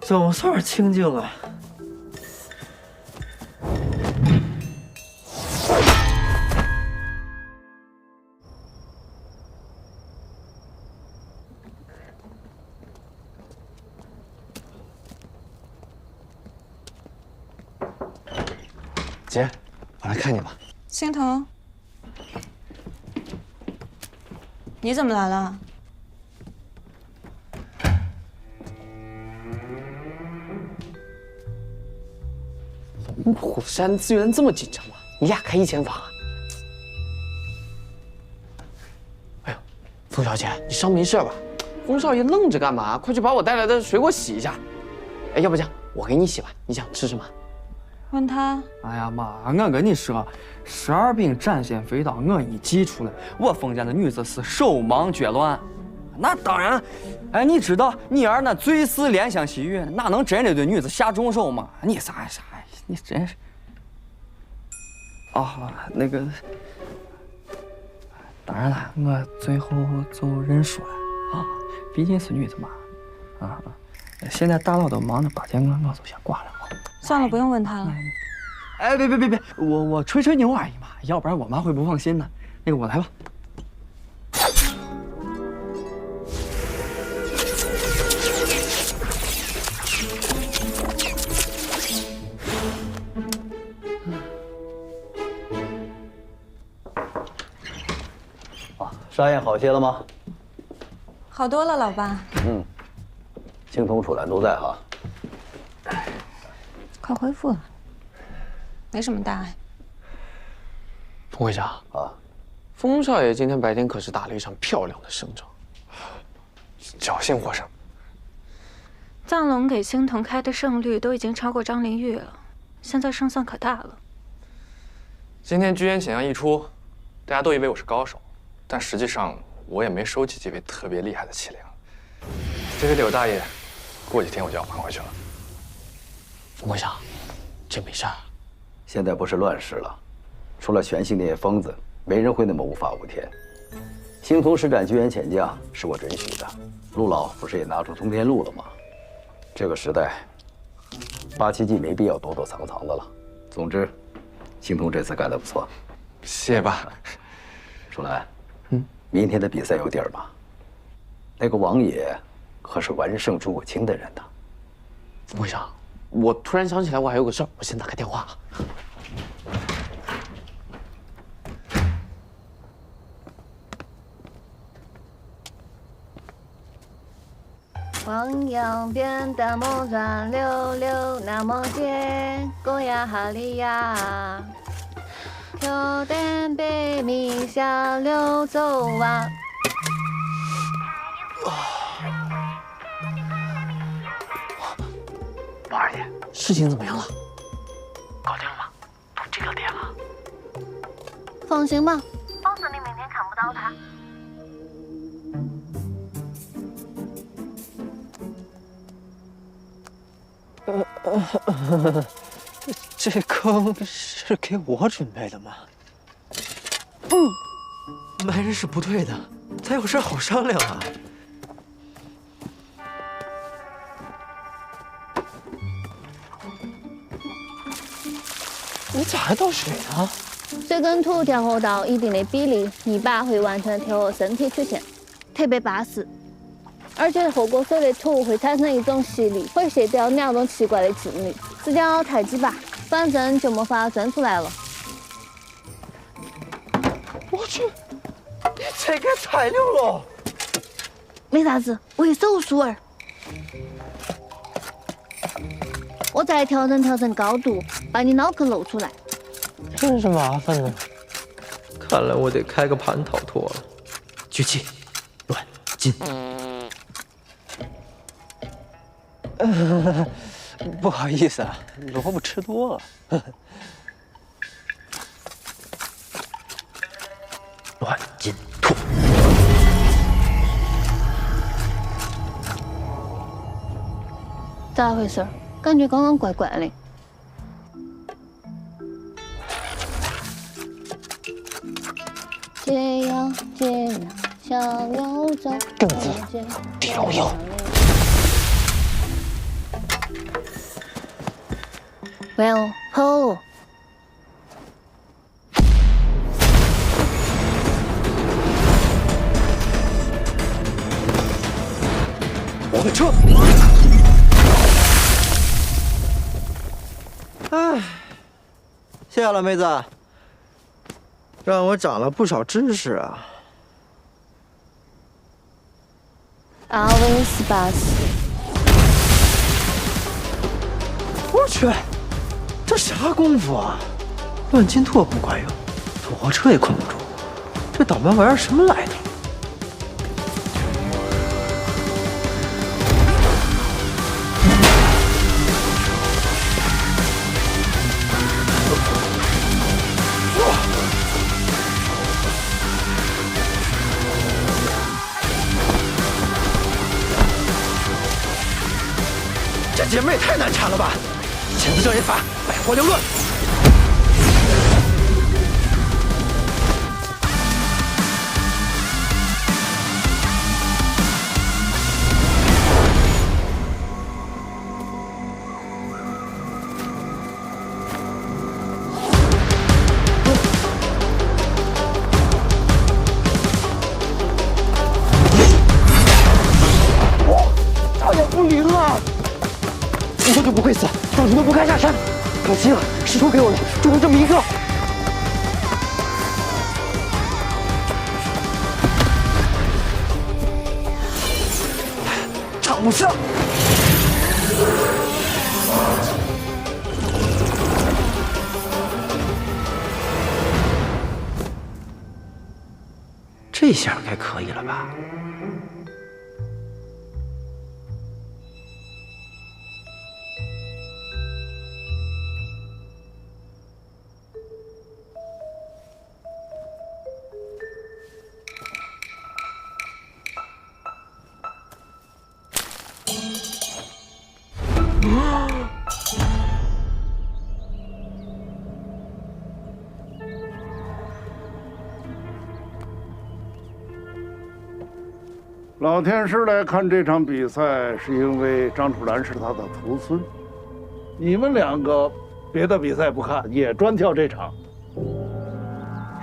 总算是清静啊。姐，我来看你吧。心疼，你怎么来了？龙虎山资源这么紧张吗？你俩开1000房啊？哎呦，冯小姐，你伤没事吧？冯少爷愣着干嘛？快去把我带来的水果洗一下。哎，要不这样，我给你洗吧。你想吃什么？问他。哎呀妈，我跟你说，12柄战线飞刀我一祭出来，我封建的女子是手忙脚乱。那当然，哎，你知道你儿那最是怜香惜玉，哪能真的对女子下重手吗？你啥，你真是。啊，那个，当然了，我最后就认输了啊，毕竟是女子嘛。啊，现在大佬都忙着巴结我就先挂了。算了，不用问他了。哎，别，我吹吹牛而已嘛，要不然我妈会不放心的。那个，我来吧。沙燕好些了吗？好多了，老爸。青铜、楚岚都在哈。快恢复了，没什么大碍。冯会长啊，风少爷今天白天可是打了一场漂亮的胜仗，侥幸获胜。藏龙给星童开的胜率都已经超过张灵玉了，现在胜算可大了。今天居延显像一出，大家都以为我是高手，但实际上我也没收集几位特别厉害的器灵。这位柳大爷，过几天我就要还回去了。冯会长，这没事儿。现在不是乱世了，除了玄信那些疯子，没人会那么无法无天。星童施展居延潜将是我准许的，陆老不是也拿出通天路了吗？这个时代，8奇迹没必要躲躲藏藏的了。总之，星童这次干得不错，谢谢爸。楚岚，明天的比赛有底儿吗？那个王爷可是完胜朱国清的人呐。冯会长，我突然想起来，我还有个事儿，我先打个电话。汪洋变大梦转溜溜，那么见公呀哈利呀，挑担背米下溜走啊。王二爷，事情怎么样了？搞定了吗？都这个点了。放心吧，放肆你明天看不到他。这坑是给我准备的吗？没人是不对的，咱有事好商量啊。你咋还倒水呢？水跟土调和到一定的比例，泥巴会完全调和身体曲线，特别巴适。而且和过水的土会产生一种吸力，会卸掉2种奇怪的静力。只要太几把，反正就没法钻出来了。我去，你这个材料了？没啥子，为手熟儿。我再调整高度，把你脑壳露出来。真是麻烦呢。看来我得开个盘逃脱了。举起，乱进。不好意思啊，萝卜吃多了。乱进吐。咋回事？感觉刚刚怪怪的。这样逍遥走。正字，调右。Well, ho。我的车。唉，谢了，妹子，让我长了不少知识啊。Always 我去，这啥功夫啊？乱金拓不管用，土豪车也困不住，这倒霉玩意儿什么来头？这姐妹也太难缠了吧！钳子正一法，百花缭乱。差点不灵了！我可不会死，张主都不该下山，可惜了，师徒给我的就剩这么一个。唱不上。这下该可以了吧？老天师来看这场比赛，是因为张楚岚是他的徒孙。你们两个别的比赛不看，也专挑这场，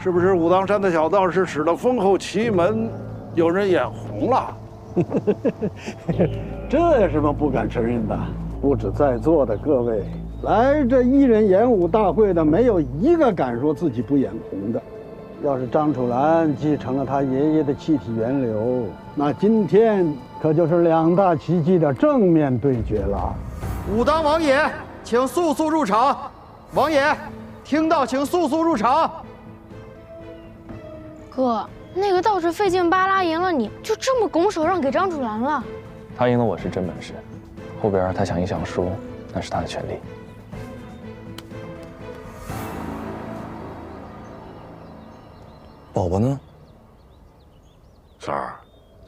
是不是武当山的小道士使了封后奇门，有人眼红了？这有什么不敢承认的？不止在座的各位，来这一人演武大会的，没有一个敢说自己不眼红的。要是张楚岚继承了他爷爷的气体源流，那今天可就是两大奇迹的正面对决了。武当王爷，请速速入场。王爷，听到请速速入场。哥，那个道士费劲巴拉赢了你，就这么拱手让给张楚岚了？他赢了我是真本事，后边他想赢想输，那是他的权利。宝宝呢？三儿，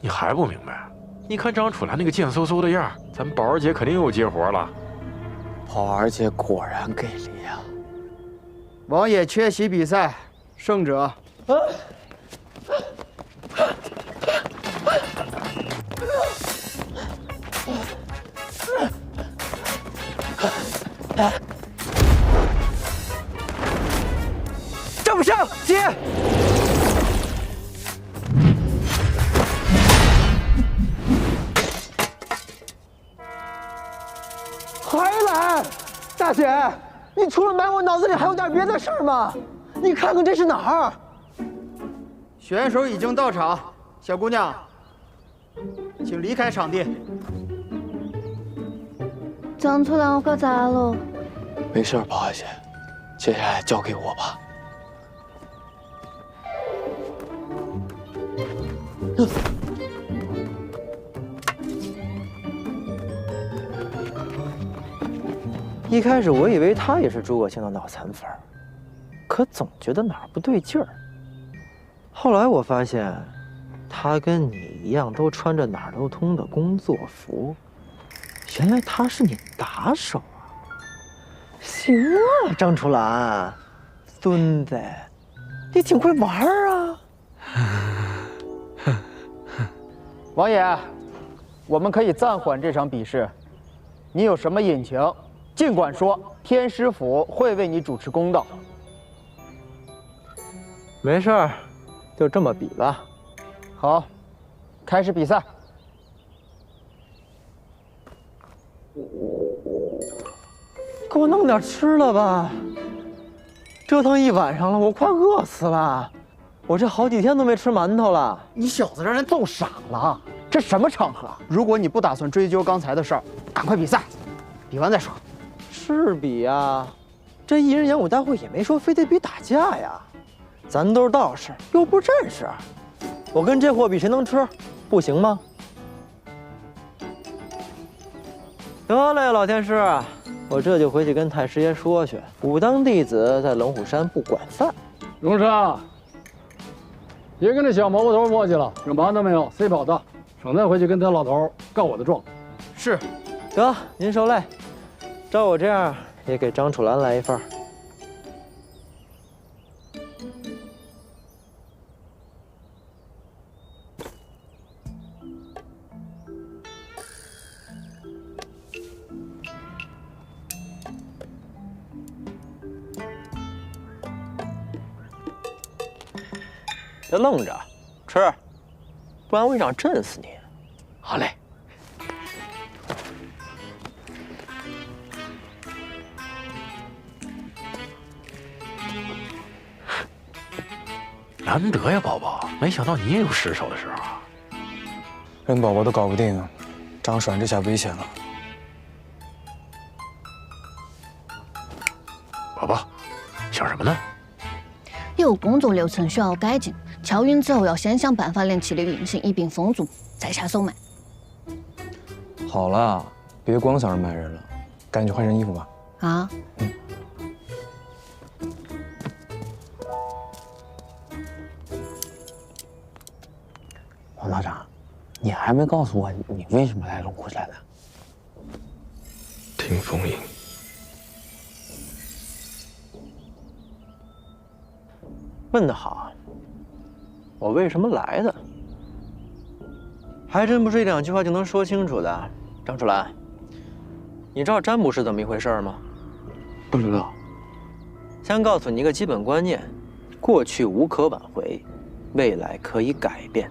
你还不明白？你看张楚岚那个贱嗖嗖的样，咱们宝儿姐肯定又接活了。宝儿姐果然给力啊！王爷缺席比赛，胜者。站不上，接。还来，大姐，你除了买我，脑子里还有点别的事儿吗？你看看这是哪儿？选手已经到场，小姑娘，请离开场地。张楚岚，我搞砸了。没事，包小姐，接下来交给我吧。一开始我以为他也是诸葛青的脑残粉，可总觉得哪儿不对劲儿。后来我发现，他跟你一样都穿着哪儿都通的工作服，原来他是你打手啊！行啊，张楚岚，孙子，你挺会玩啊！王爷，我们可以暂缓这场比试。你有什么隐情，尽管说，天师府会为你主持公道。没事儿，就这么比吧。好，开始比赛。给我弄点吃了吧！折腾一晚上了，我快饿死了。我这好几天都没吃馒头了。你小子让人揍傻了！这什么场合？如果你不打算追究刚才的事儿，赶快比赛，比完再说。是比呀，这艺人演武大会也没说非得比打架呀。咱都是道士，又不是战士，我跟这货比谁能吃，不行吗？得嘞，老天师，我这就回去跟太师爷说去，武当弟子在龙虎山不管饭。荣生，别跟这小毛毛头磨叽了，有馒头没有？塞饱的，省得回去跟他老头告我的状。是，得您受累。照我这样，也给张楚岚来一份。别愣着，吃，不然我一掌震死你。好嘞。难得呀，宝宝，没想到你也有失手的时候啊。人宝宝都搞不定，张爽这下危险了。宝宝，想什么呢？有工作流程需要改进，敲晕之后要先想办法令其的运行一并封住，再下手卖。好了，别光想着卖人了，赶紧去换身衣服吧。啊？王道长，你还没告诉我你为什么来龙虎山呢？听风吟。问得好，我为什么来的？还真不是一两句话就能说清楚的。张楚岚，你知道占卜是怎么一回事吗？不知道。先告诉你一个基本观念：过去无可挽回，未来可以改变。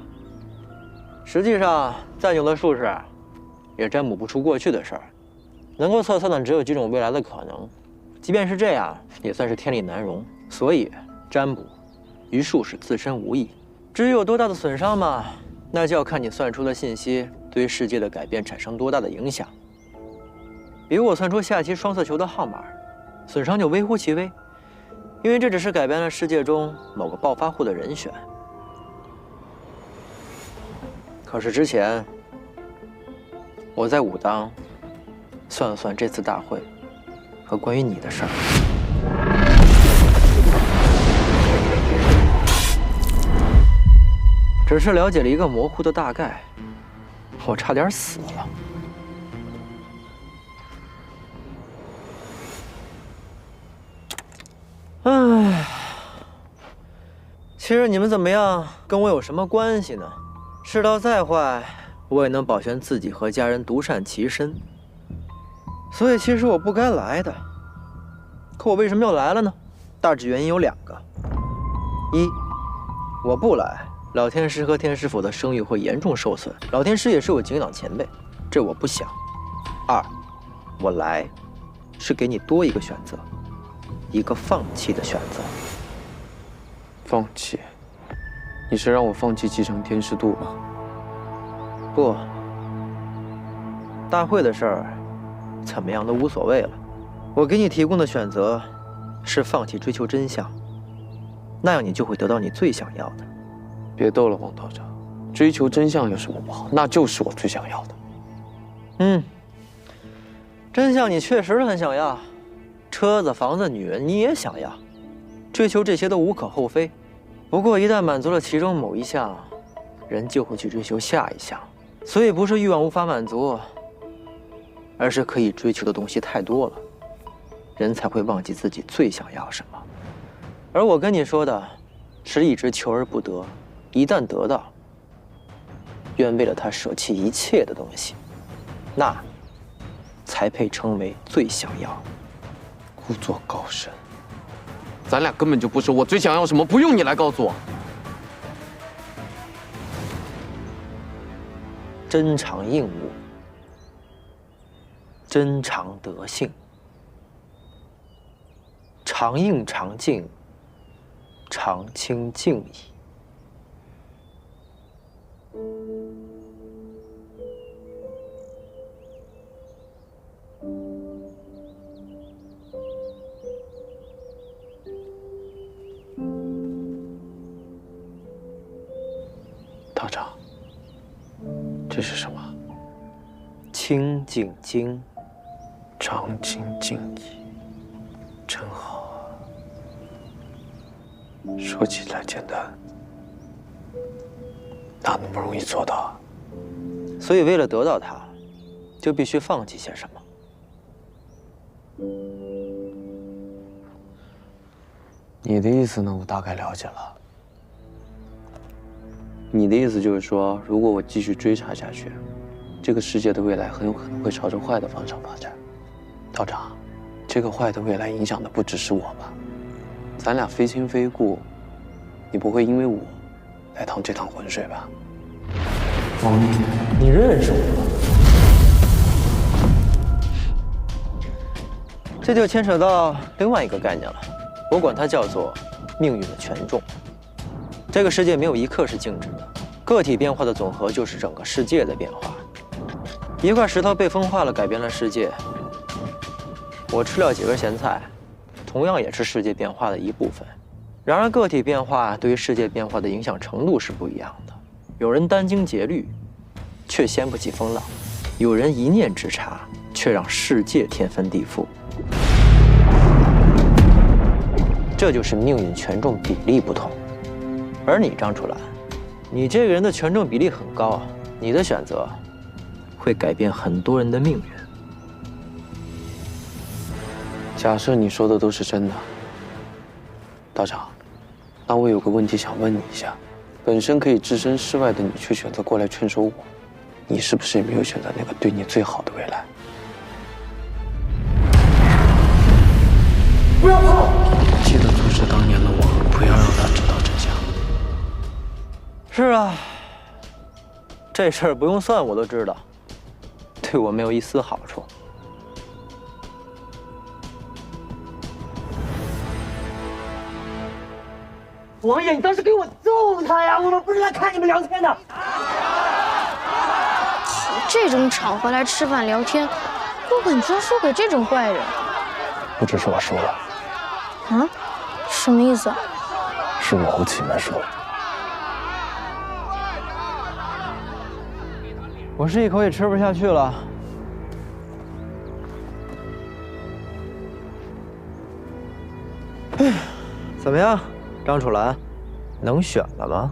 实际上，再牛的术士，也占卜不出过去的事儿。能够测算的只有几种未来的可能，即便是这样，也算是天理难容。所以，占卜与术士自身无异。至于有多大的损伤嘛，那就要看你算出的信息对于世界的改变产生多大的影响。比如我算出下棋双色球的号码，损伤就微乎其微，因为这只是改变了世界中某个暴发户的人选。可是之前，我在武当算了算这次大会和关于你的事儿。只是了解了一个模糊的大概，我差点死了。唉，其实你们怎么样，跟我有什么关系呢？世道再坏，我也能保全自己和家人独善其身。所以其实我不该来的，可我为什么又来了呢？大致原因有两个：一，我不来，老天师和天师府的声誉会严重受损。老天师也是我敬仰前辈，这我不想。二，我来，是给你多一个选择，一个放弃的选择。放弃？你是让我放弃继承天师度吗？不，大会的事儿，怎么样都无所谓了。我给你提供的选择是放弃追求真相，那样你就会得到你最想要的。别逗了，王道长，追求真相有什么不好？那就是我最想要的。真相你确实很想要，车子、房子、女人你也想要，追求这些都无可厚非。不过一旦满足了其中某一项，人就会去追求下一项。所以不是欲望无法满足，而是可以追求的东西太多了，人才会忘记自己最想要什么。而我跟你说的，是一直求而不得，一旦得到，愿为了它舍弃一切的东西，那才配称为最想要。故作高深，咱俩根本就不是我最想要什么，不用你来告诉我。真常应物，真常德性，常应常静，常清静矣。道长，这是什么？清净经，常清静矣，真好啊！说起来简单，哪那么容易做到？所以为了得到它，就必须放弃些什么。你的意思呢？我大概了解了。你的意思就是说，如果我继续追查下去，这个世界的未来很有可能会朝着坏的方向发展。道长，这个坏的未来影响的不只是我吧？咱俩非亲非故，你不会因为我来趟这趟浑水吧？王明，你认识我？这就牵扯到另外一个概念了，我管它叫做命运的权重。这个世界没有一刻是静止的，个体变化的总和就是整个世界的变化。一块石头被风化了，改变了世界。我吃了几根咸菜，同样也是世界变化的一部分。然而，个体变化对于世界变化的影响程度是不一样的。有人殚精竭虑，却掀不起风浪；有人一念之差，却让世界天翻地覆。这就是命运权重比例不同。而你张楚岚，你这个人的权重比例很高，你的选择会改变很多人的命运。假设你说的都是真的，道长，那我有个问题想问你一下：本身可以置身事外的你，却选择过来劝说我，你是不是也没有选择那个对你最好的未来？不要跑！记得阻止当年的我，不要让他知道真相。是啊，这事儿不用算我都知道，对我没有一丝好处。王爷，你倒是给我揍他呀！我们不是来看你们聊天的。这种场合来吃饭聊天，根本专输给这种怪人。不只是我输了，啊？什么意思？是我和启门输了。我是一口也吃不下去了。怎么样，张楚岚，能选了吗？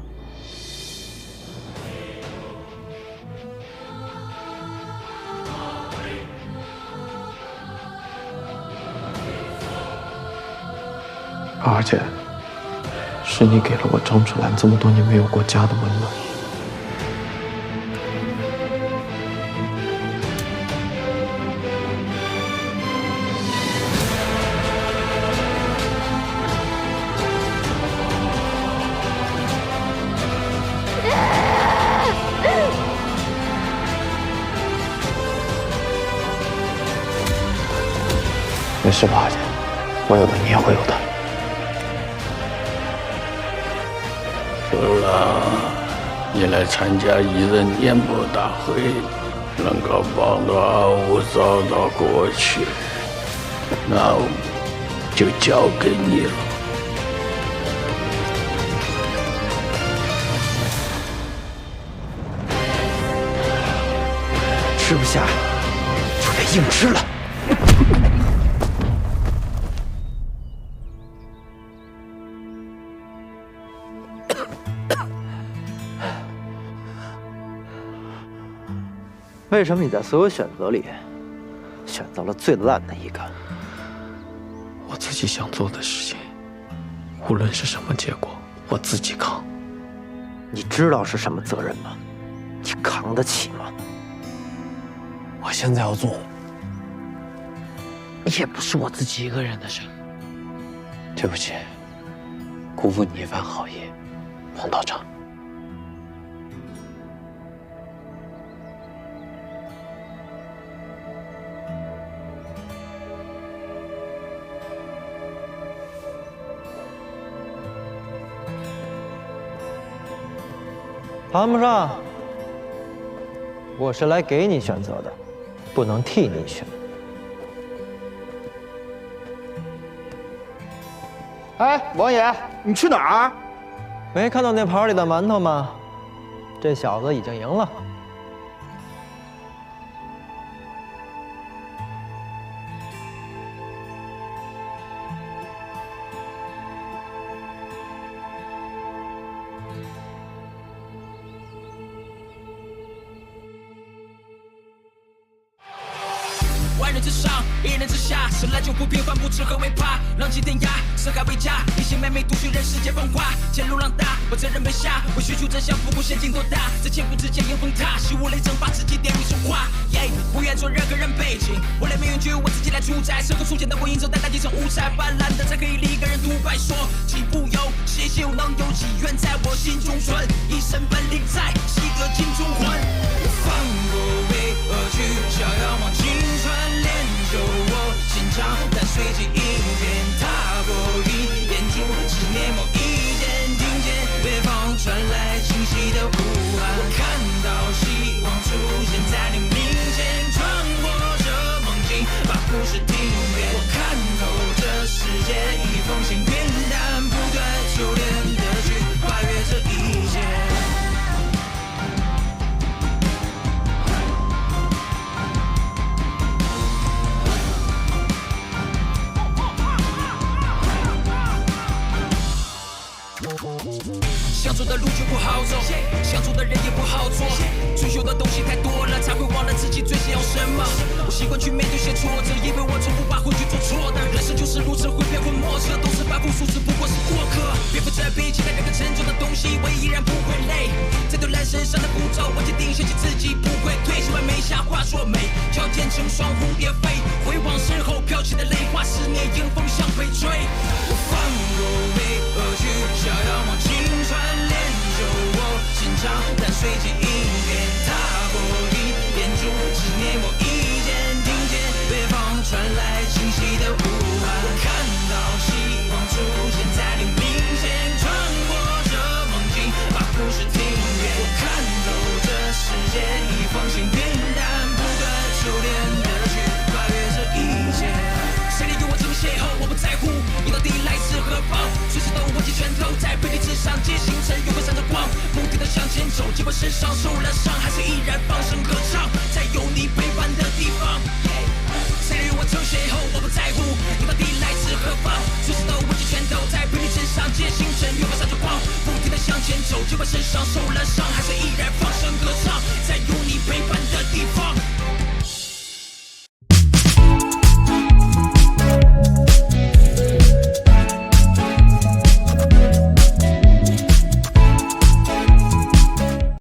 而且，是你给了我张楚岚这么多年没有过家的温暖。没事吧，阿姐？我有的，你也会有的。秋兰，你来参加艺人演播大会，能够帮到阿武找到过去，那就交给你了。吃不下，就别硬吃了。为什么你在所有选择里选择了最烂的一个？我自己想做的事情，无论是什么结果，我自己扛。你知道是什么责任吗？你扛得起吗？我现在要做，也不是我自己一个人的事。对不起，辜负你一番好意，王道长。谈不上，我是来给你选择的，不能替你选。哎，王爷，你去哪儿？没看到那盘里的馒头吗？这小子已经赢了。万人之上，一人之下，生来就不平凡，不吃喝为怕，浪迹天涯，四海为家，一心妹妹独去人世间风华，前路浪大，我责任被下，为寻求真相，不顾险境多大，在千古之间迎风踏，习无泪蒸发自己点笔生花，不愿做任何人背景，我来命运就由我自己来主宰，身后出现的火影走，淡淡低成五彩斑斓的，才可以令一个人独白说，岂不有谁又能有几愿在我心中存，一身本领在，习得金中魂，我放过为恶去，逍遥望青川。练就我心肠，但随即应变，踏过一眼珠，执念某一点，听见北方传来清晰的呼喊，我看到希望出现在你面前，穿过这梦境，把故事听遍，我看透这世界，一封信云淡，不断修炼的去跨越这一切。想走的路就不好走，想做的人也不好做，追求的东西太多了，才会忘了自己最想要什么。我习惯去面对些挫折，因为我从不把回去做错的。人生就是如此，会变混莫测，都是凡夫俗子，不过是过客。别负责比起来任何沉重的东西，我也依然不会累。在对人身上的步骤，我坚定相信自己不会退。喜欢眉下话说美，矫健成双蝴蝶飞，回望身后飘起的泪花，思念迎风向北吹。我放过为恶去，逍遥望青川。练就我心肠，但随即应变，踏过一眼珠，执念某一点，听见北方传来清晰的呼喊，我看到希望出现在你面前，穿过这梦境，把故事听遍，我看透这世界，一封信云淡，不断修炼的去跨越这一切。谁里有我这个邂逅，我不在乎，你到底来自何方？随时都握紧拳头，在背地之上皆星辰，永恒闪着光，不停地向前走，尽管身上受了伤，还是依然放声歌唱，在有你陪伴的地方。谁与我曾邂逅，我不在乎，你到底来自何方？随时都握紧拳头，在背地之上皆星辰，永恒闪着光，不停地向前走，尽管身上受了伤，还是